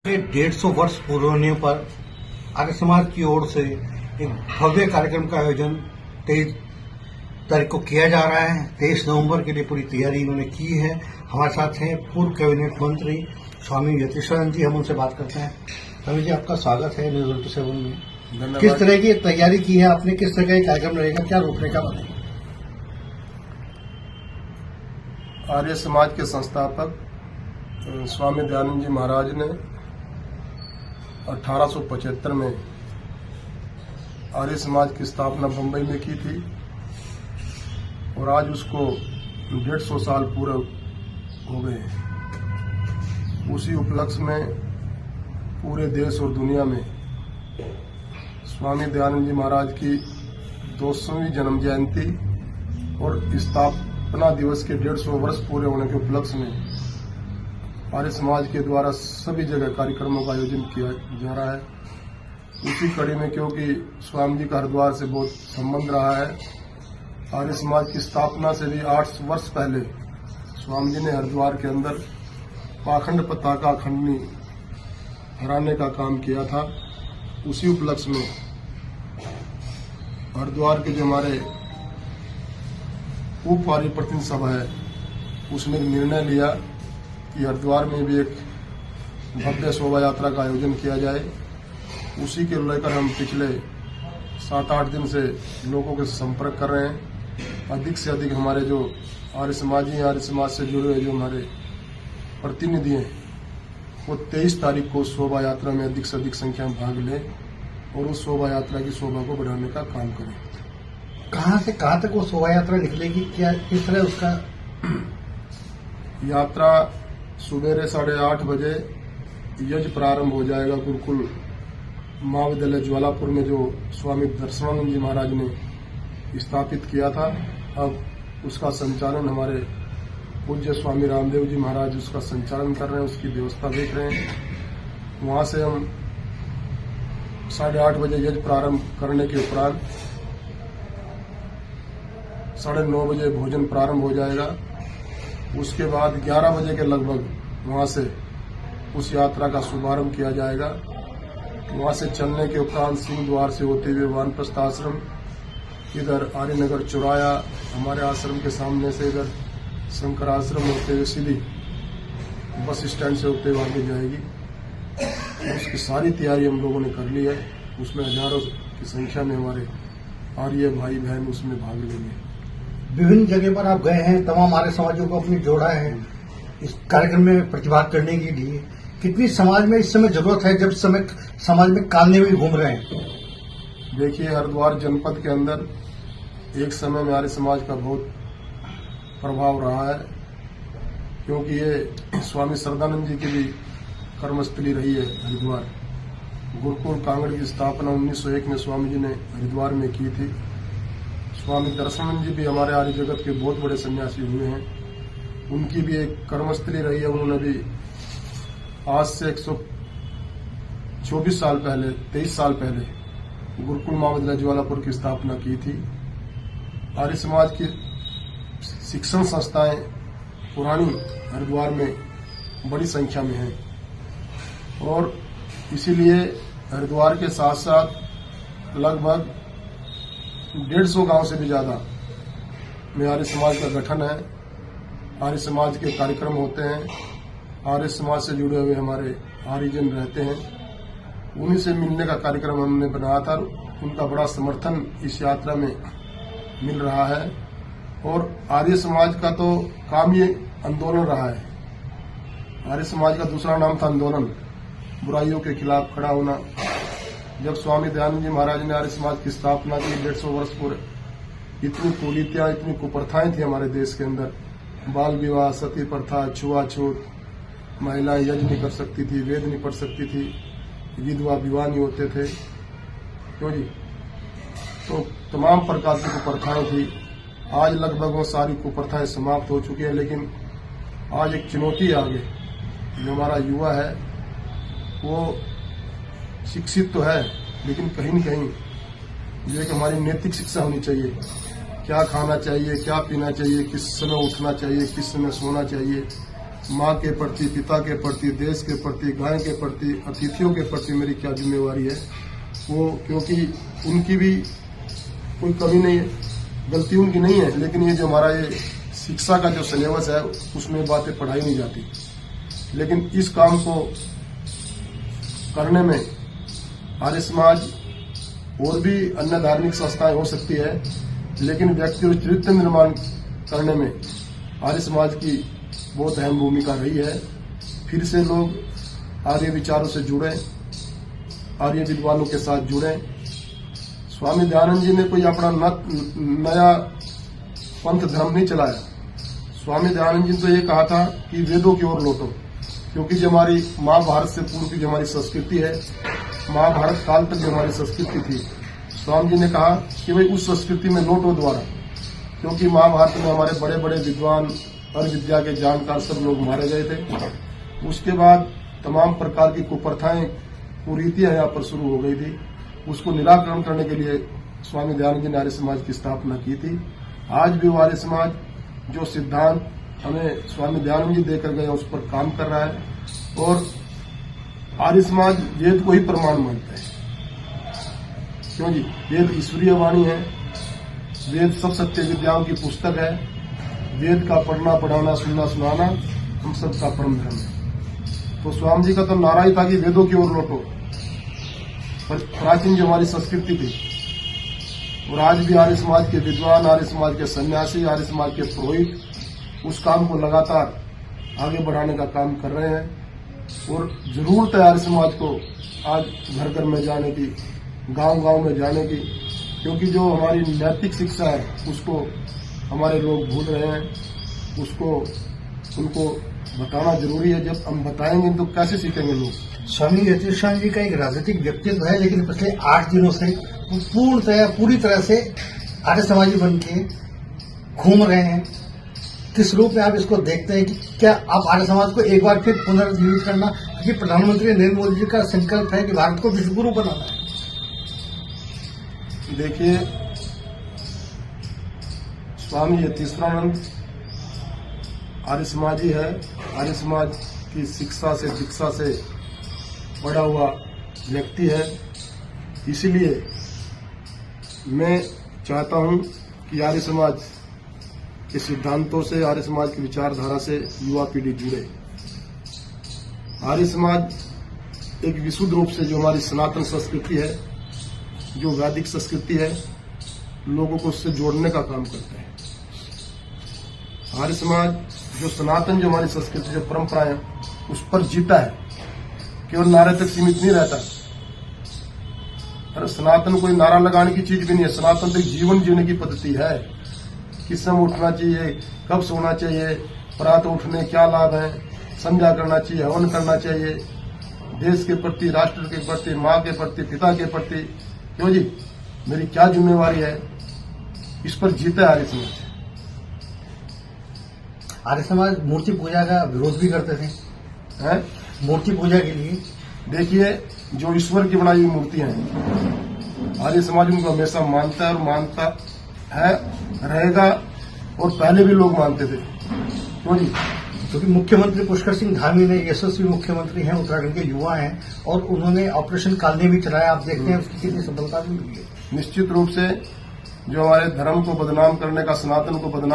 150 वर्ष पूरे होने पर आर्य समाज की ओर से एक भव्य कार्यक्रम का आयोजन 23 तारीख को किया जा रहा है। 23 नवंबर के लिए पूरी तैयारी इन्होंने की है। हमारे साथ हैं पूर्व कैबिनेट मंत्री स्वामी यतीश्वरानंद जी। हम उनसे बात करते हैं। स्वामी जी, आपका स्वागत है न्यूज 27 में। किस तरह की तैयारी की है आपने? किस तरह का कार्यक्रम रहेगा? क्या रूपरेखा बनेगी? आर्य समाज के संस्थापक स्वामी दयानंद जी महाराज ने 1875 में आर्य समाज की स्थापना बम्बई में की थी और आज उसको 150 साल पूरे हो गए। उसी उपलक्ष्य में पूरे देश और दुनिया में स्वामी दयानंद जी महाराज की 200वीं जन्म जयंती और स्थापना दिवस के 150 वर्ष पूरे होने के उपलक्ष्य में आर्य समाज के द्वारा सभी जगह कार्यक्रमों का आयोजन किया जा रहा है। उसी कड़ी में, क्योंकि स्वामी जी का हरिद्वार से बहुत संबंध रहा है, आर्य समाज की स्थापना से भी 8 वर्ष पहले स्वामी जी ने हरिद्वार के अंदर पाखंड पताका खंडनी हराने का काम किया था। उसी उपलक्ष्य में हरिद्वार के जो हमारे उप प्रतिनिधि सभा है, उसने निर्णय लिया कि हरिद्वार में भी एक भव्य शोभा यात्रा का आयोजन किया जाए। उसी के लेकर हम पिछले 7-8 दिन से लोगों के संपर्क कर रहे हैं। अधिक से अधिक हमारे जो आर्य समाज से जुड़े हुए जो हमारे प्रतिनिधि हैं, वो 23 तारीख को शोभा यात्रा में अधिक से अधिक संख्या में भाग लें और उस शोभा यात्रा की शोभा को बढ़ाने का काम करें। कहाँ से कहाँ तक वो शोभा यात्रा निकलेगी? क्या किस तरह उसका? यात्रा सुबह 8:30 बजे यज्ञ प्रारंभ हो जाएगा। गुरुकुल महाविद्यालय ज्वालापुर में जो स्वामी दर्शनानंद जी महाराज ने स्थापित किया था, अब उसका संचालन हमारे पूज्य स्वामी रामदेव जी महाराज उसका संचालन कर रहे हैं, उसकी व्यवस्था देख रहे हैं। वहां से हम 8:30 बजे यज्ञ प्रारंभ करने के उपरांत 9:30 बजे भोजन प्रारंभ हो जाएगा। उसके बाद 11 बजे के लगभग वहां से उस यात्रा का शुभारंभ किया जाएगा। वहां से चलने के उपरांत सिंह द्वार से होते हुए वानप्रस्थ आश्रम, इधर आर्यनगर चौराया हमारे आश्रम के सामने से इधर शंकर आश्रम होते हुए सीधी बस स्टैंड से होते हुए आगे जाएगी। उसकी सारी तैयारी हम लोगों ने कर ली है। उसमें हजारों की संख्या में हमारे आर्य भाई बहन उसमें भाग लेंगे। विभिन्न जगह पर आप गए हैं, तमाम आर्य समाजों को अपनी जोड़ा है इस कार्यक्रम में प्रतिभाग करने के लिए। कितनी समाज में इस समय जरूरत है, जब समय समाज में कालने भी घूम रहे हैं? देखिए, हरिद्वार जनपद के अंदर एक समय में आर्य समाज का बहुत प्रभाव रहा है, क्योंकि ये स्वामी श्रद्धानंद जी की भी कर्मस्थली रही है हरिद्वार। गुरुकुल कांगड़ की स्थापना 1901 में स्वामी जी ने हरिद्वार में की थी। स्वामी दर्शनानंद जी भी हमारे आर्य जगत के बहुत बड़े सन्यासी हुए हैं, उनकी भी एक कर्मस्थली रही है। उन्होंने भी आज से 124 साल पहले, 23 साल पहले गुरुकुल महाविद्यालय ज्वालापुर की स्थापना की थी। आर्य समाज की शिक्षण संस्थाएं पुरानी हरिद्वार में बड़ी संख्या में हैं और इसीलिए हरिद्वार के साथ साथ लगभग 150 गांव से भी ज्यादा में आर्य समाज का गठन है। आर्य समाज के कार्यक्रम होते हैं, आर्य समाज से जुड़े हुए हमारे आर्यजन रहते हैं, उन्हीं से मिलने का कार्यक्रम हमने बनाया था। उनका बड़ा समर्थन इस यात्रा में मिल रहा है और आर्य समाज का तो काम ही आंदोलन रहा है। आर्य समाज का दूसरा नाम था आंदोलन, बुराइयों के खिलाफ खड़ा होना। जब स्वामी दयानंद जी महाराज ने आर्य समाज की स्थापना की, 150 वर्ष पूरे, इतनी कुरीतियां, इतनी कुप्रथाएं थी हमारे देश के अंदर। बाल विवाह, सती प्रथा, छुआछूत, महिलाएं यज्ञ नहीं कर सकती थी, वेद नहीं पढ़ सकती थी, विधवा विवाह नहीं होते थे, क्यों जी? तो तमाम प्रकार की कुप्रथाएं थी। आज लगभग वो सारी कुप्रथाएं समाप्त हो चुकी है, लेकिन आज एक चुनौती आ गई। जो हमारा युवा है वो शिक्षित तो है, लेकिन कहीं न कहीं ये कि हमारी नैतिक शिक्षा होनी चाहिए। क्या खाना चाहिए, क्या पीना चाहिए, किस समय उठना चाहिए, किस समय सोना चाहिए, माँ के प्रति, पिता के प्रति, देश के प्रति, गाय के प्रति, अतिथियों के प्रति मेरी क्या जिम्मेवारी है वो, क्योंकि उनकी भी कोई कमी नहीं है, गलती उनकी नहीं है, लेकिन ये जो हमारा ये शिक्षा का जो सिलेबस है उसमें बातें पढ़ाई नहीं जाती। लेकिन इस काम को करने में आर्य समाज और भी अन्य धार्मिक संस्थाएं हो सकती है, लेकिन व्यक्ति और चरित्र निर्माण करने में आर्य समाज की बहुत अहम भूमिका रही है। फिर से लोग आर्य विचारों से जुड़े, आर्य विद्वानों के साथ जुड़े। स्वामी दयानंद जी ने कोई अपना नया पंथ धर्म नहीं चलाया। स्वामी दयानंद जी ने तो ये कहा था कि वेदों की ओर लौटो, क्योंकि जो हमारी महाभारत से पूर्व की जो हमारी संस्कृति है, महाभारत काल तक जो हमारी संस्कृति थी, स्वामी जी ने कहा कि भाई उस संस्कृति में लौटो द्वारा, क्योंकि महाभारत में हमारे बड़े बड़े विद्वान और विद्या के जानकार सब लोग मारे गए थे। उसके बाद तमाम प्रकार की कुप्रथाएं, कुरीतियां यहाँ पर शुरू हो गई थी। उसको निराकरण करने के लिए स्वामी दयानंद जी ने आर्य समाज की स्थापना की थी। आज भी वो आर्य समाज जो सिद्धांत हमें स्वामी दयानंद जी देकर गए उस पर काम कर रहा है। और आर्य समाज वेद को ही प्रमाण मानता है। क्यों जी? वेद ईश्वरीय वाणी है, वेद सब सत्य विद्याओं की पुस्तक है। वेद का पढ़ना, पढ़ाना, सुनना, सुनाना हम सबका परम धर्म है। तो स्वामी जी का तो नारा ही था कि वेदों की ओर लौटो। प्राचीन जो हमारी संस्कृति थी, और आज भी आर्य समाज के विद्वान, आर्य समाज के सन्यासी, आर्य समाज के पुरोहित उस काम को लगातार आगे बढ़ाने का काम कर रहे हैं। और जरूरत है आर्य समाज को आज घर घर में जाने की, गांव गांव में जाने की, क्योंकि जो हमारी नैतिक शिक्षा है उसको हमारे लोग भूल रहे हैं। उसको उनको बताना जरूरी है। जब हम बताएंगे तो कैसे सीखेंगे लोग? स्वामी यतीश्वर जी का एक राजनीतिक व्यक्तित्व है, लेकिन पिछले 8 दिनों से पूरी तरह से आर्य समाजी बन के घूम रहे हैं। किस रूप में आप इसको देखते हैं कि क्या आप आर्य समाज को एक बार फिर पुनर्जीवित करना, क्योंकि प्रधानमंत्री नरेंद्र मोदी जी का संकल्प है कि भारत को विश्वगुरु बनाना है? देखिए, स्वामी यतीश्वरानंद आर्य समाजी है। आर्य समाज की शिक्षा से, दीक्षा से बड़ा हुआ व्यक्ति है। इसीलिए मैं चाहता हूं कि आर्य समाज के सिद्धांतों से, आर्य समाज की विचारधारा से युवा पीढ़ी जुड़े। आर्य समाज एक विशुद्ध रूप से जो हमारी सनातन संस्कृति है, जो वैदिक संस्कृति है, लोगों को उससे जोड़ने का काम करता है। आर्य समाज जो सनातन, जो हमारी संस्कृति, जो परंपरा है, उस पर जीता है, केवल नारे तक सीमित नहीं रहता। अरे सनातन कोई नारा लगाने की चीज भी नहीं है। सनातन तो एक जीवन जीने की पद्धति है। किस समय उठना चाहिए, कब सोना चाहिए, प्रातः उठने क्या लाभ है, संध्या करना चाहिए, हवन करना चाहिए, देश के प्रति, राष्ट्र के प्रति, माँ के प्रति, पिता के प्रति, क्यों जी, मेरी क्या जिम्मेवारी है, इस पर जीता है आर्य समाज। आर्य समाज मूर्ति पूजा का विरोध भी करते थे, है? मूर्ति पूजा के लिए। देखिए, जो ईश्वर की बनाई हुई मूर्तियां हैं, आर्य समाज उनको हमेशा मानता है और मानता है, रहेगा। और पहले भी लोग मानते थे। क्यों जी? क्योंकि मुख्यमंत्री पुष्कर सिंह धामी ने, यशस्वी मुख्यमंत्री हैं, उत्तराखंड के युवा हैं, और उन्होंने ऑपरेशन कालनी भी चलाया। आप देखते हैं उसकी कितनी सफलता भी मिली है। निश्चित रूप से जो हमारे धर्म को बदनाम करने का, सनातन को बदनाम